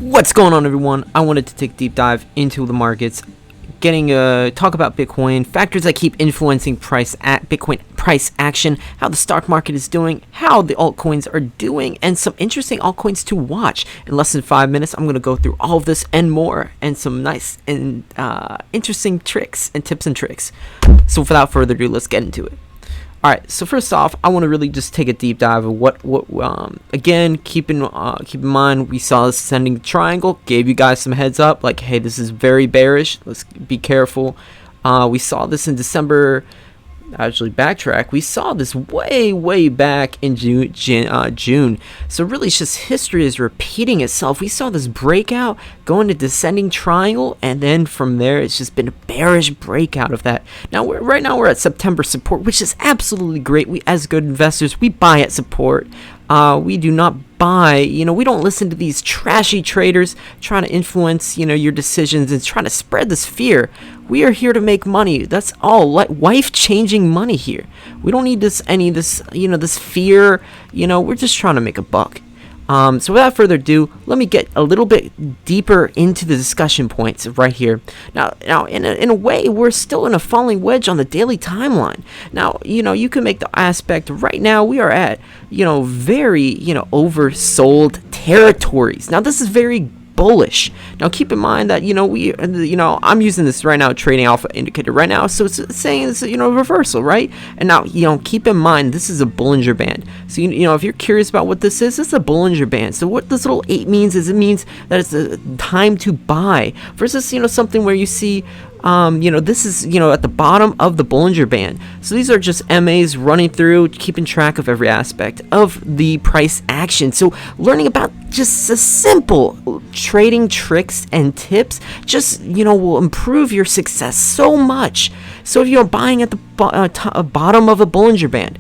What's going on, everyone? I wanted to take a deep dive into the markets, talk about Bitcoin, factors that keep influencing Bitcoin price action, how the stock market is doing, how the altcoins are doing, and some interesting altcoins to watch. In less than 5 minutes, I'm going to go through all of this and more, and some nice and interesting tricks and tips and tricks. So without further ado, let's get into it. Alright, so first off, I want to really just take a deep dive of again, keep in mind, we saw this ascending triangle, gave you guys some heads up, like, hey, this is very bearish, let's be careful. We saw this in December, actually backtrack, we saw this way back in June, so really it's just history is repeating itself. We saw this breakout, going to descending triangle, and then from there it's just been a bearish breakout of that. Now right now we're at September support, which is absolutely great. We, as good investors, we buy at support. We do not buy, we don't listen to these trashy traders trying to influence, your decisions and trying to spread this fear. We are here to make money. That's all. Life-changing money here. We don't need this fear. We're just trying to make a buck. So without further ado, let me get a little bit deeper into the discussion points right here. Now, in a way, we're still in a falling wedge on the daily timeline. Now, you can make the aspect right now we are at, very, oversold territories. Now, this is very bullish. Now keep in mind that I'm using this right now, trading alpha indicator right now, so it's saying it's reversal, right? And now keep in mind this is a Bollinger Band. So if you're curious about what this is a Bollinger Band. So what this little 8 means is it means that it's a time to buy versus something where you see this is at the bottom of the Bollinger Band. So these are just MAs running through, keeping track of every aspect of the price action. So learning about just a simple trading tricks and tips just will improve your success so much. So if you're buying at the bottom of a Bollinger Band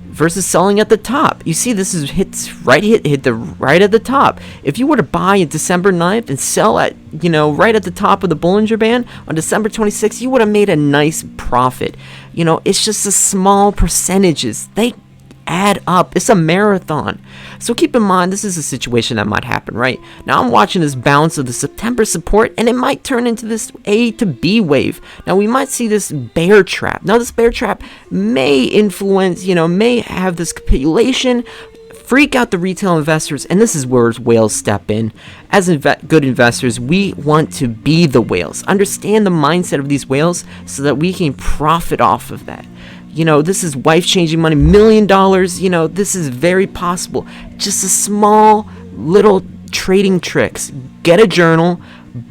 versus selling at the top, you see this is hit the right at the top. If you were to buy on December 9th and sell at right at the top of the Bollinger Band on December 26th, you would have made a nice profit. It's just a small percentages, they add up. It's a marathon. So keep in mind this is a situation that might happen. Right now I'm watching this bounce of the September support, and it might turn into this A to B wave. Now we might see this bear trap. Now this bear trap may influence, may have this capitulation, freak out the retail investors, and this is where whales step in. As good investors, we want to be the whales, understand the mindset of these whales so that we can profit off of that. This is life-changing money, $1 million, this is very possible. Just a small little trading tricks. Get a journal,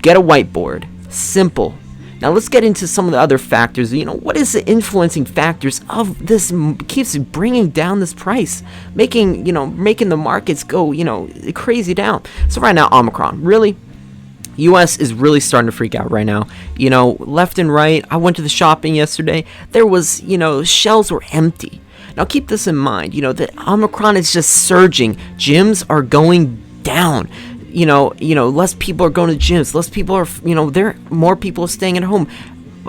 get a whiteboard. Simple. Now let's get into some of the other factors. What is the influencing factors of this keeps bringing down this price, making the markets go, crazy down. So right now, Omicron, really? US is really starting to freak out right now. Left and right. I went to the shopping yesterday. There was, shelves were empty. Now keep this in mind, that Omicron is just surging. Gyms are going down. Less people are going to gyms. Less people are, more people are staying at home.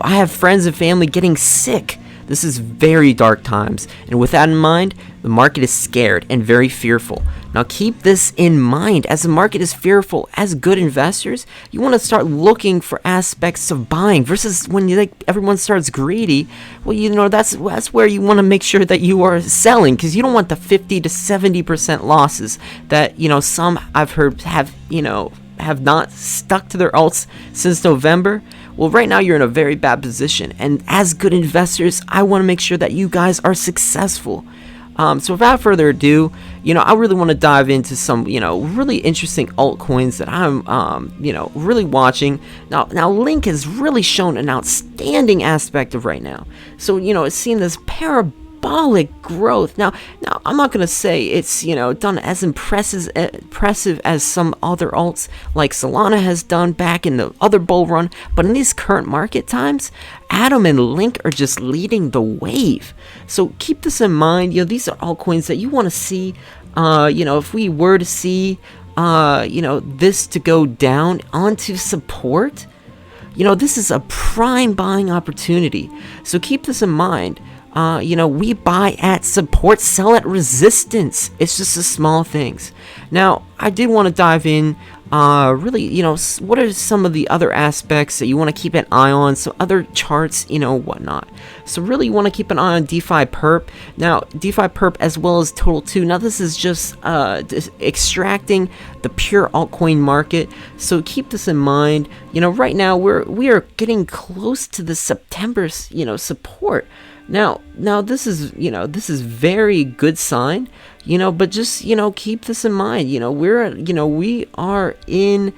I have friends and family getting sick. This is very dark times. And with that in mind, the market is scared and very fearful. Now keep this in mind. As the market is fearful, as good investors, you want to start looking for aspects of buying versus when everyone starts greedy. Well, that's where you want to make sure that you are selling, because you don't want the 50 to 70% losses that some I've heard have not stuck to their alts since November. Well, right now you're in a very bad position, and as good investors, I want to make sure that you guys are successful. So without further ado, I really want to dive into some, really interesting altcoins that I'm, really watching. Now Link has really shown an outstanding aspect of right now. So, it's seen this parabolic growth. Now I'm not gonna say it's done as impressive as some other alts like Solana has done back in the other bull run, but in these current market times, Atom and Link are just leading the wave. So keep this in mind. These are altcoins that you want to see. If we were to see this to go down onto support, this is a prime buying opportunity. So keep this in mind. we buy at support, sell at resistance. It's just the small things. Now, I did want to dive in, really, what are some of the other aspects that you want to keep an eye on, so other charts, whatnot. So really, you want to keep an eye on DeFi Perp. Now, DeFi Perp as well as Total 2. Now, this is just extracting the pure altcoin market. So keep this in mind. Right now, we are getting close to the September, support. Now this is very good sign, but just, keep this in mind. We are in,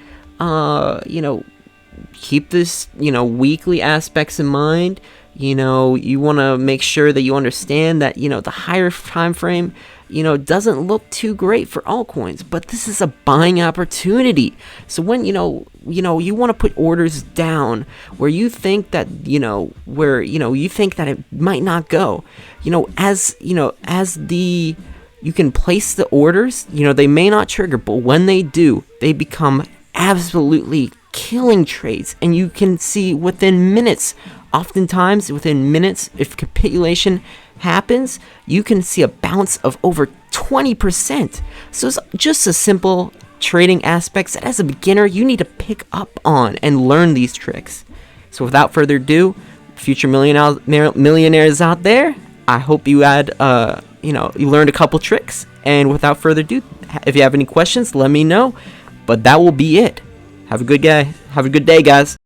keep this, weekly aspects in mind. You want to make sure that you understand that, the higher time frame, doesn't look too great for altcoins, but this is a buying opportunity. So when, you want to put orders down where you think that, you think that it might not go, as you can place the orders, they may not trigger, but when they do, they become absolutely killing trades, and you can see within minutes. Oftentimes, within minutes, if capitulation happens, you can see a bounce of over 20%. So it's just a simple trading aspects that as a beginner, you need to pick up on and learn these tricks. So without further ado, future millionaires out there, I hope you had, you learned a couple tricks. And without further ado, if you have any questions, let me know. But that will be it. Have a good day, guys.